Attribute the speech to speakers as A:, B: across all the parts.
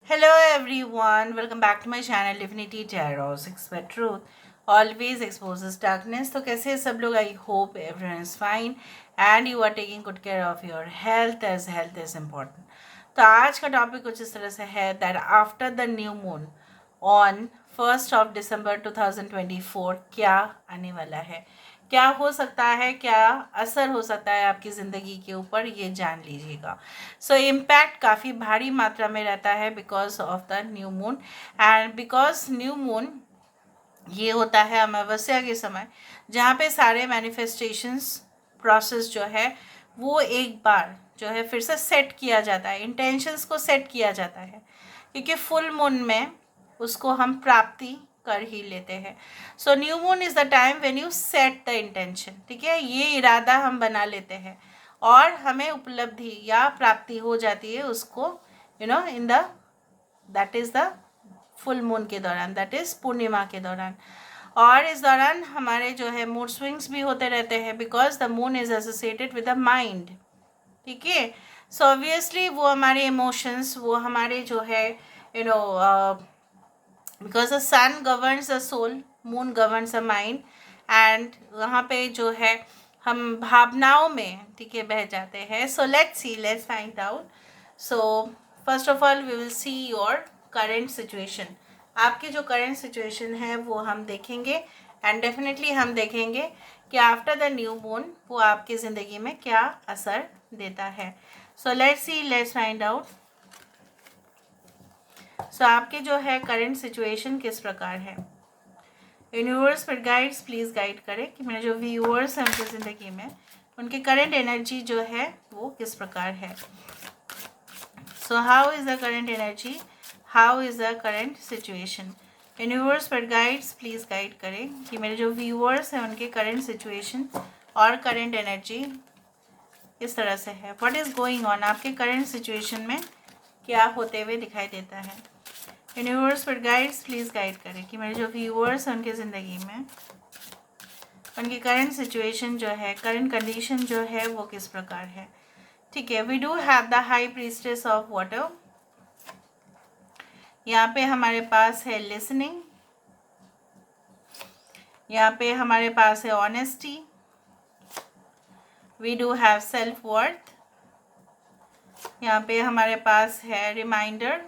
A: Hello everyone, welcome back to my channel Divinity Tarot 6 by Truth always exposes darkness. तो कैसे हैं सब लोग? I hope everyone is fine and you are taking good care of your health as health is important. तो आज का topic कुछ इस तरह से है that after the new moon on 1st of December 2024 क्या आने वाला है, क्या हो सकता है, क्या असर हो सकता है आपकी ज़िंदगी के ऊपर, ये जान लीजिएगा. सो इम्पैक्ट काफ़ी भारी मात्रा में रहता है because of the new moon. And because new moon ये होता है अमावस्या के समय, जहाँ पे सारे मैनिफेस्टेशंस प्रोसेस जो है वो एक बार जो है फिर से सेट किया जाता है, इंटेंशंस को सेट किया जाता है, क्योंकि फुल मून में उसको हम प्राप्ति कर ही लेते हैं. So new moon is the time when you set the intention. ठीक है, ये इरादा हम बना लेते हैं और हमें उपलब्धि या प्राप्ति हो जाती है उसको in the that is the full moon के दौरान, दैट इज़ पूर्णिमा के दौरान. और इस दौरान हमारे जो है मूड स्विंग्स भी होते रहते हैं because the moon is associated with the mind. ठीक है, सो ऑब्वियसली वो हमारे इमोशंस, वो हमारे जो है because the sun governs the soul, moon governs the mind. And वहाँ पे जो है हम भावनाओं में, ठीक है, बह जाते हैं. So let's find out. So first of all we will see your current situation. आपकी जो करेंट सिचुएशन है वो हम देखेंगे एंड डेफिनेटली हम देखेंगे कि आफ्टर द न्यू मून वो आपकी ज़िंदगी में क्या असर देता है. So let's find out. So आपके जो है करेंट सिचुएशन किस प्रकार है. यूनिवर्स पर गाइड्स प्लीज़ गाइड करें कि मेरे जो व्यूअर्स हैं उनकी ज़िंदगी में उनकी करेंट एनर्जी जो है वो किस प्रकार है. So how is the current energy, how is the current situation. Universe पर गाइड्स प्लीज़ गाइड करें कि मेरे जो व्यूअर्स हैं उनके करेंट सिचुएशन और करेंट एनर्जी किस तरह से है. व्हाट इज़ गोइंग ऑन, आपके करेंट सिचुएशन में क्या होते हुए दिखाई देता है. यूनिवर्स पर गाइड्स प्लीज़ गाइड करें कि मेरे जो व्यूअर्स हैं उनकी ज़िंदगी में उनकी करंट सिचुएशन जो है, करंट कंडीशन जो है वो किस प्रकार है. ठीक है, we do have the high priestess of water. यहाँ पे हमारे पास है लिसनिंग, यहाँ पे हमारे पास है honesty, we do have self worth, यहाँ पे हमारे पास है रिमाइंडर.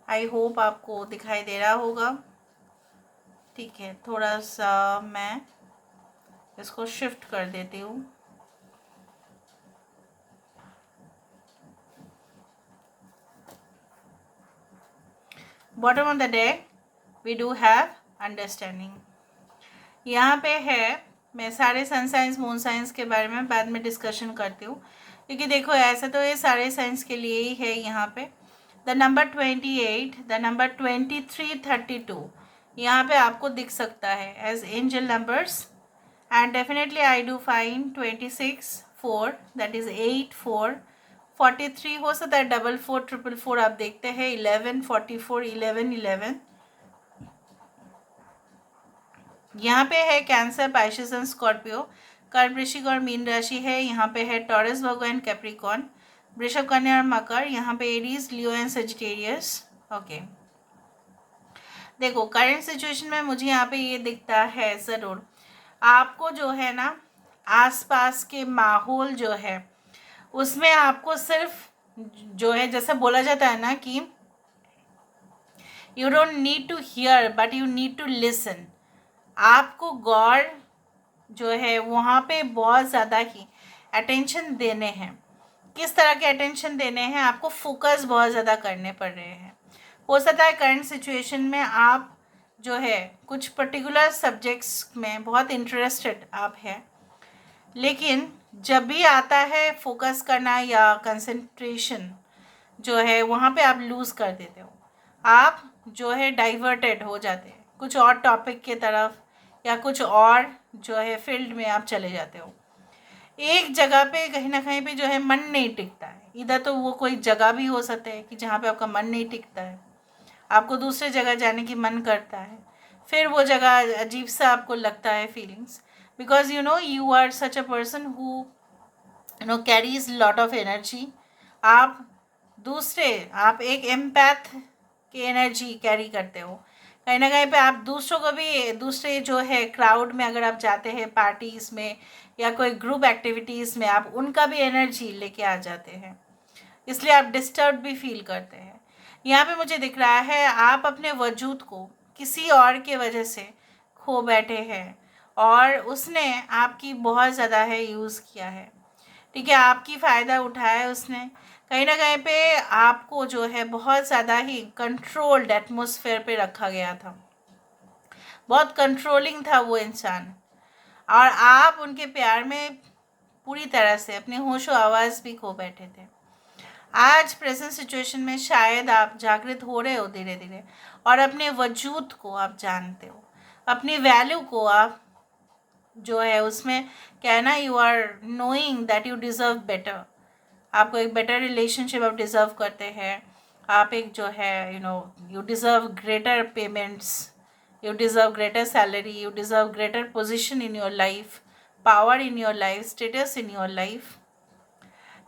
A: आई होप आपको दिखाई दे रहा होगा. ठीक है, थोड़ा सा मैं इसको शिफ्ट कर देती हूँ. Bottom of the deck we do have understanding. यहाँ पे है, मैं सारे सन साइंस मून साइंस के बारे में बाद में डिस्कशन करती हूँ, क्योंकि देखो ऐसे तो ये सारे साइंस के लिए ही है. यहाँ पे द नंबर 28, द नंबर 2332 यहाँ पे आपको दिख सकता है as angel numbers. And definitely I do find 26 4, that is 8 4 43 हो सकता है, 44 444 आप देखते हैं, 11 44 11 11. यहाँ पे है कैंसर, पाइसेस एंड स्कॉर्पियो. कर्क, वृश्चिक और मीन राशि है. यहाँ पे है टॉरस, वर्गो एंड कैप्रिकॉन. वृषभ, कन्या और मकर. यहाँ पे Aries, Leo and Sagittarius. Okay, देखो करंट सिचुएशन में मुझे यहाँ पे ये दिखता है ज़रूर आपको जो है ना आसपास के माहौल जो है उसमें आपको सिर्फ जो है, जैसे बोला जाता है ना कि you don't need to hear but you need to listen. आपको गौर जो है वहाँ पे बहुत ज़्यादा ही अटेंशन देने हैं. किस तरह के अटेंशन देने हैं, आपको फोकस बहुत ज़्यादा करने पड़ रहे हैं. हो सकता है करंट सिचुएशन में आप जो है कुछ पर्टिकुलर सब्जेक्ट्स में बहुत इंटरेस्टेड आप हैं, लेकिन जब भी आता है फोकस करना या कंसंट्रेशन जो है वहाँ पे आप लूज़ कर देते हो. आप जो है डाइवर्टेड हो जाते हैं कुछ और टॉपिक के तरफ या कुछ और जो है फील्ड में आप चले जाते हो. एक जगह पे कहीं ना कहीं पे जो है मन नहीं टिकता है. इधर तो वो कोई जगह भी हो सकता है कि जहाँ पे आपका मन नहीं टिकता है, आपको दूसरे जगह जाने की मन करता है, फिर वो जगह अजीब सा आपको लगता है feelings, because you are such a person who carries lot of energy. आप दूसरे, आप एक एम्पैथ की एनर्जी कैरी करते हो। कहीं ना कहीं पे आप दूसरों को भी, दूसरे जो है क्राउड में अगर आप जाते हैं, पार्टीज़ में या कोई ग्रुप एक्टिविटीज़ में, आप उनका भी एनर्जी लेके आ जाते हैं, इसलिए आप डिस्टर्ब भी फील करते हैं। यहाँ पे मुझे दिख रहा है आप अपने वजूद को किसी और के वजह से खो बैठे हैं और उसने आपकी बहुत ज़्यादा है यूज़ किया है, ठीक है, आपकी फ़ायदा उठाया है उसने। कहीं ना कहीं पे आपको जो है बहुत ज़्यादा ही कंट्रोल्ड एटमॉस्फेयर पे रखा गया था, बहुत कंट्रोलिंग था वो इंसान, और आप उनके प्यार में पूरी तरह से अपने होशो आवाज़ भी खो बैठे थे। आज प्रेजेंट सिचुएशन में शायद आप जागृत हो रहे हो धीरे धीरे, और अपने वजूद को आप जानते हो, अपनी वैल्यू को आप जो है उसमें कहना, you are knowing that you deserve better. आपको एक बेटर रिलेशनशिप आप डिज़र्व करते हैं। आप एक जो है you deserve greater payments, you deserve greater salary, you deserve greater position in your life, power in your life, status in your life.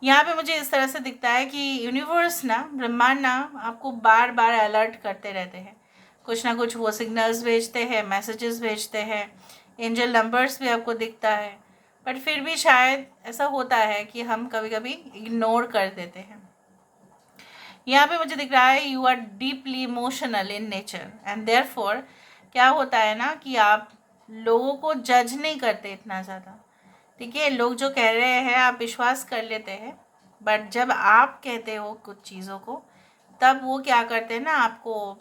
A: यहाँ पे मुझे इस तरह से दिखता है कि यूनिवर्स ना, ब्रह्मांड ना, आपको बार बार अलर्ट करते रहते हैं, कुछ ना कुछ वो सिग्नल्स भेजते हैं, मैसेजेस भेजते हैं, एंजल नंबर्स भी आपको दिखता है, बट फिर भी शायद ऐसा होता है कि हम कभी कभी इग्नोर कर देते हैं। यहाँ पे मुझे दिख रहा है you are deeply emotional in nature and therefore क्या होता है ना कि आप लोगों को जज नहीं करते इतना ज़्यादा, ठीक है, लोग जो कह रहे हैं आप विश्वास कर लेते हैं, बट जब आप कहते हो कुछ चीज़ों को, तब वो क्या करते हैं ना, आपको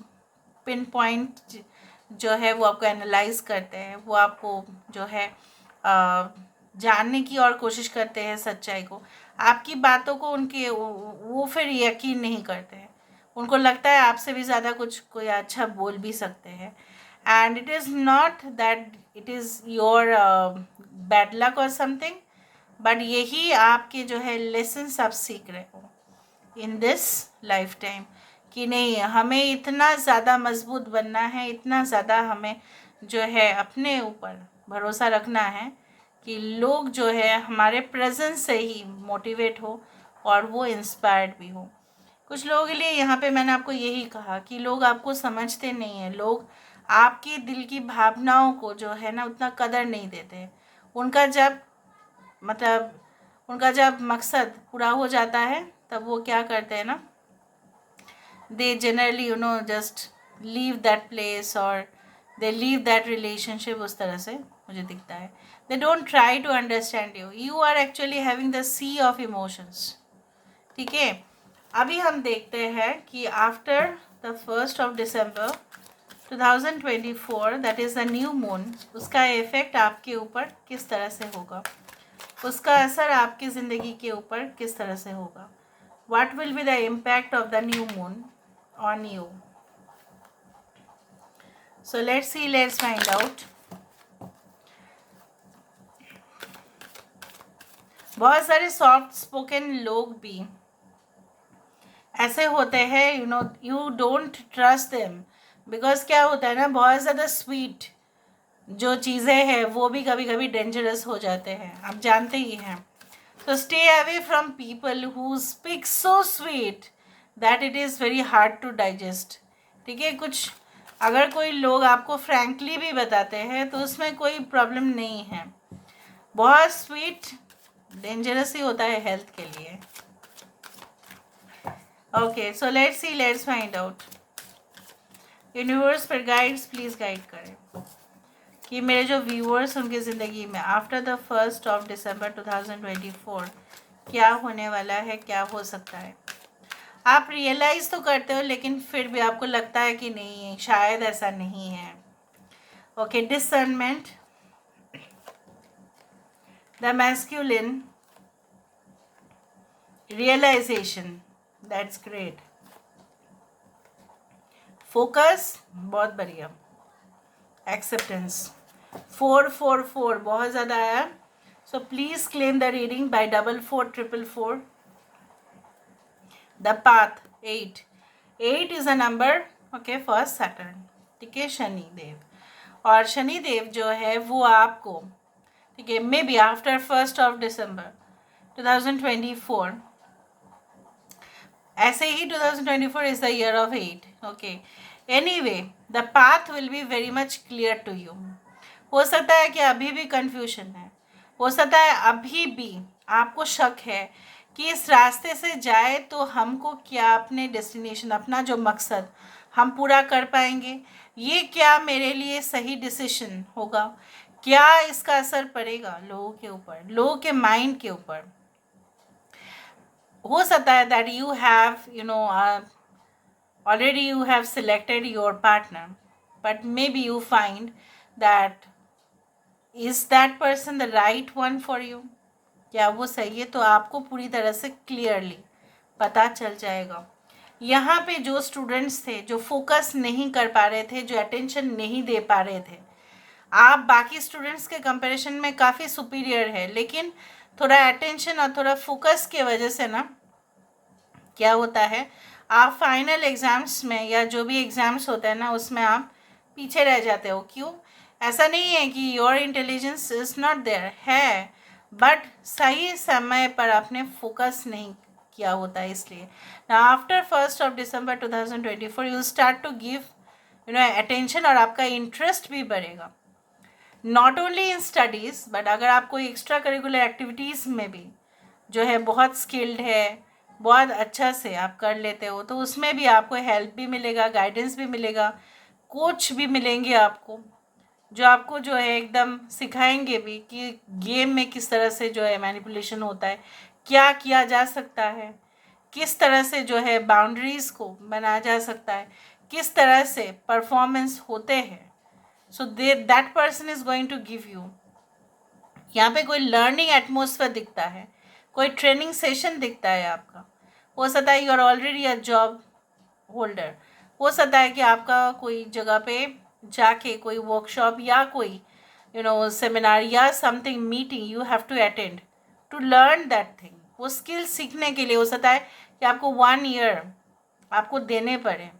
A: पिन पॉइंट जो है वो आपको एनालाइज करते हैं, वो आपको जो है जानने की और कोशिश करते हैं सच्चाई को। आपकी बातों को उनके वो फिर यकीन नहीं करते हैं, उनको लगता है आपसे भी ज़्यादा कुछ कोई अच्छा बोल भी सकते हैं। And it is not that it is your bad luck और समथिंग, बट यही आपके जो है लेसन्स आप सीख रहे हो इन दिस लाइफ टाइम, कि नहीं हमें इतना ज़्यादा मजबूत बनना है, इतना ज़्यादा हमें जो है अपने ऊपर भरोसा रखना है कि लोग जो है हमारे प्रेजेंस से ही मोटिवेट हो और वो इंस्पायर्ड भी हो। कुछ लोगों के लिए यहाँ पे मैंने आपको यही कहा कि लोग आपको समझते नहीं हैं, लोग आपके दिल की भावनाओं को जो है ना उतना कदर नहीं देते। उनका जब मतलब उनका जब मकसद पूरा हो जाता है तब वो क्या करते हैं ना, they generally just leave that place or they leave that relationship, उस तरह से मुझे दिखता है। they don't try to understand you, you are actually having the sea of emotions, ठीक है। अभी हम देखते हैं कि after the 1st of December 2024 that is the new moon, उसका इफ़ेक्ट आपके ऊपर किस तरह से होगा, उसका असर आपकी ज़िंदगी के ऊपर किस तरह से होगा। What will be the impact of the new moon on you? So let's see, let's find out. बहुत सारे सॉफ्ट स्पोकन लोग भी ऐसे होते हैं, you don't trust them, because क्या होता है ना, बहुत ज़्यादा स्वीट जो चीज़ें हैं वो भी कभी कभी डेंजरस हो जाते हैं, आप जानते ही हैं। So stay away from people who speak so sweet that it is very hard to digest, ठीक है। कुछ अगर कोई लोग आपको फ्रैंकली भी बताते हैं तो उसमें कोई प्रॉब्लम नहीं है, बहुत स्वीट डेंजरस ही होता है हेल्थ के लिए। Okay, so let's see, let's find out. Universe पर गाइड्स प्लीज़ गाइड करें कि मेरे जो व्यूअर्स उनकी ज़िंदगी में after the 1st of December 2024 क्या होने वाला है, क्या हो सकता है। आप रियलाइज़ तो करते हो लेकिन फिर भी आपको लगता है कि नहीं, शायद ऐसा नहीं है। Okay, discernment, the masculine, realization, that's great, focus, बहुत बढ़िया, एक्सेप्टेंस, 444 बहुत ज़्यादा आया। So please claim the reading by 444444। The path 8, 8 is a number okay for Saturn, ठीक है, शनि देव, और शनि देव जो है वो आपको, ठीक है, maybe after 1st of December 2024 ऐसे ही 2024 is the year of 8. Okay, anyway the path will be very much clear to you. हो सकता है कि अभी भी कंफ्यूजन है, हो सकता है अभी भी आपको शक है कि इस रास्ते से जाए तो हमको क्या अपने डेस्टिनेशन, अपना जो मकसद हम पूरा कर पाएंगे, ये क्या मेरे लिए सही डिसीजन होगा, क्या इसका असर पड़ेगा लोगों के ऊपर, लोगों के माइंड के ऊपर. हो सकता है that you have already you have selected your partner, but maybe you find that is that person the right one for you. क्या वो सही है, तो आपको पूरी तरह से क्लियरली पता चल जाएगा. यहाँ पे जो स्टूडेंट्स थे जो फोकस नहीं कर पा रहे थे, जो अटेंशन नहीं दे पा रहे थे, आप बाकी स्टूडेंट्स के कंपैरिजन में काफ़ी सुपीरियर है, लेकिन थोड़ा अटेंशन और थोड़ा फोकस की वजह से ना क्या होता है, आप फाइनल एग्ज़ाम्स में या जो भी एग्ज़ाम्स होते हैं ना उसमें आप पीछे रह जाते हो. क्यों? ऐसा नहीं है कि your intelligence is not there है, बट सही समय पर आपने फोकस नहीं किया होता है. इसलिए ना after 1st of December 2024 you start to give attention, और आपका इंटरेस्ट भी बढ़ेगा. Not only in studies, but अगर आप कोई एक्स्ट्रा करिकुलर एक्टिविटीज़ में भी जो है बहुत स्किल्ड है, बहुत अच्छा से आप कर लेते हो, तो उसमें भी आपको हेल्प भी मिलेगा, गाइडेंस भी मिलेगा, कोच भी मिलेंगे आपको, जो आपको जो है एकदम सिखाएंगे भी कि गेम में किस तरह से जो है मैनिपुलेशन होता है, क्या किया जा सकता है, किस तरह से जो है बाउंड्रीज़ को बनाया जा सकता है, किस तरह से परफॉर्मेंस होते हैं. So that person is going to give you. यहाँ पे कोई लर्निंग एटमोसफेयर दिखता है, कोई ट्रेनिंग सेशन दिखता है आपका. हो सकता है you are already a job holder, हो सकता है कि आपका कोई जगह पे जाके कोई वर्कशॉप या कोई सेमिनार या something meeting you have to attend to learn that thing. वो स्किल सीखने के लिए हो सकता है कि आपको 1 ईयर आपको देने पड़े.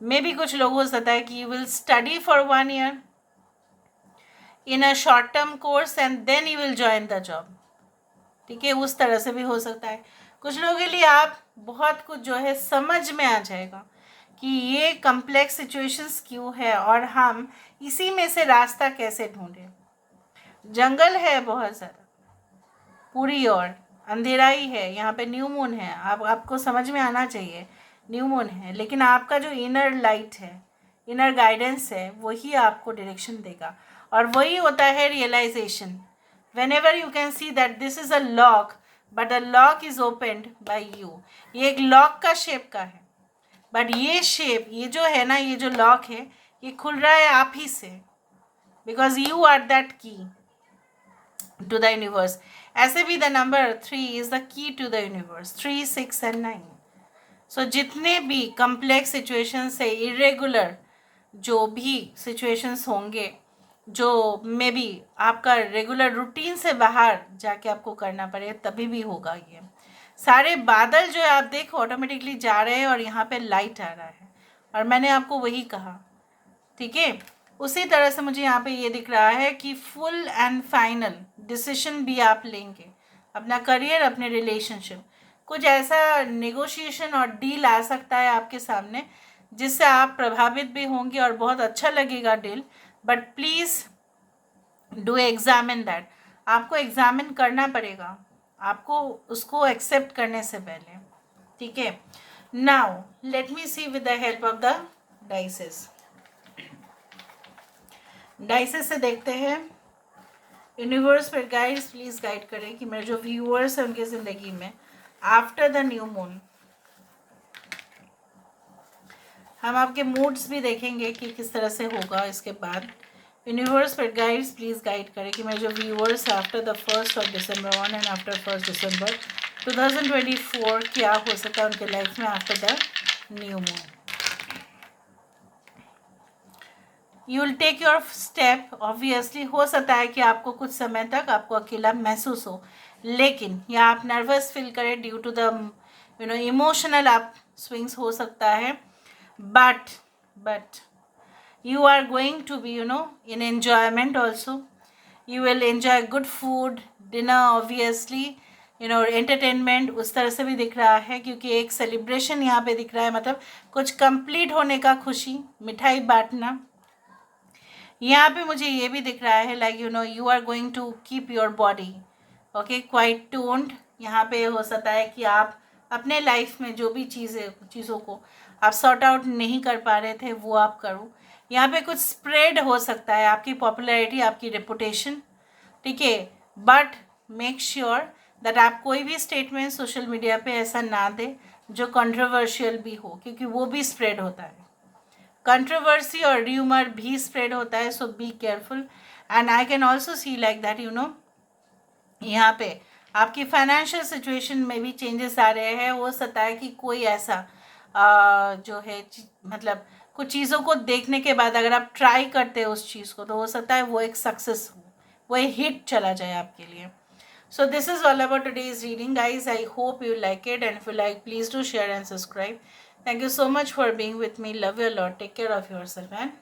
A: मे भी कुछ लोग हो सकता है कि you will study for 1 year in a short term course and then you will join the job. ठीक है, उस तरह से भी हो सकता है. कुछ लोगों के लिए आप बहुत कुछ जो है समझ में आ जाएगा कि ये कम्प्लेक्स सिचुएशंस क्यों है और हम इसी में से रास्ता कैसे ढूंढें. जंगल है बहुत ज़्यादा, पूरी ओर अंधेरा ही है, यहाँ पे न्यू मून है, आपको समझ में आना चाहिए न्यू मून है, लेकिन आपका जो इनर लाइट है, इनर गाइडेंस है, वही आपको डायरेक्शन देगा. और वही होता है realisation. whenever you can see that this is a lock but the lock is opened by you. ये एक लॉक का शेप का है, बट ये शेप, ये जो है ना, ये जो लॉक है, ये खुल रहा है आप ही से, because you are that key to the universe. ऐसे भी the number 3 is the key to the universe, 3, 6 and 9. So जितने भी कम्प्लेक्स सिचुएशन से, इरेगुलर जो भी सिचुएशंस होंगे, जो मे बी आपका रेगुलर रूटीन से बाहर जाके आपको करना पड़े, तभी भी होगा. ये सारे बादल जो है आप देखो ऑटोमेटिकली जा रहे हैं और यहाँ पे लाइट आ रहा है, और मैंने आपको वही कहा. ठीक है, उसी तरह से मुझे यहाँ पे ये दिख रहा है कि फुल एंड फाइनल डिसीजन भी आप लेंगे, अपना करियर, अपने रिलेशनशिप. कुछ ऐसा नेगोशिएशन और डील आ सकता है आपके सामने जिससे आप प्रभावित भी होंगे और बहुत अच्छा लगेगा deal. But please do examine that. आपको एग्जामिन करना पड़ेगा, आपको उसको एक्सेप्ट करने से पहले. ठीक है, now let me see with the help of the dices. Dices से देखते हैं यूनिवर्स पर गाइड्स प्लीज़ गाइड करें कि मेरे जो व्यूअर्स हैं उनकी ज़िंदगी में आफ्टर द न्यू मून, हम आपके मूड्स भी देखेंगे कि किस तरह से होगा इसके बाद. यूनिवर्स पर गाइड्स प्लीज़ गाइड करें कि मेरे जो viewers after the 1st of December 1 and after 1st December 2024 क्या हो सकता है उनके लाइफ में after the new moon. You will take your step. Obviously हो सकता है कि आपको कुछ समय तक आपको अकेला महसूस हो, लेकिन या आप नर्वस फील करें ड्यू टू द इमोशनल आप स्विंग्स हो सकता है. but you are going to be in enjoyment also. You will enjoy good food, dinner obviously, entertainment उस तरह से भी दिख रहा है, क्योंकि एक सेलिब्रेशन यहाँ पे दिख रहा है, मतलब कुछ कंप्लीट होने का खुशी, मिठाई बांटना। यहाँ पे मुझे ये भी दिख रहा है like you are going to keep your body okay quite toned. यहाँ पे हो सकता है कि आप अपने लाइफ में जो भी चीज़ों को आप सॉर्ट आउट नहीं कर पा रहे थे वो आप करो। यहाँ पे कुछ स्प्रेड हो सकता है आपकी पॉपुलैरिटी, आपकी रेपुटेशन, ठीक है। बट मेक श्योर दैट आप कोई भी स्टेटमेंट सोशल मीडिया पे ऐसा ना दें जो कंट्रोवर्शियल भी हो, क्योंकि वो भी स्प्रेड होता है। कंट्रोवर्सी और र्यूमर भी स्प्रेड होता है, so be careful. And I can also see like that यहाँ पे आपकी फाइनेंशियल सिचुएशन में भी चेंजेस आ रहे हैं। हो सकता है कि कोई ऐसा जो है मतलब कुछ चीज़ों को देखने के बाद अगर आप ट्राई करते हो उस चीज़ को, तो हो सकता है वो एक सक्सेस हो, वो एक हिट चला जाए आपके लिए। So this is all about today's reading, guys. I hope you like it, and if you like, please do share and subscribe. Thank you so much for being with me. Love you a lot. Take care of yourself, and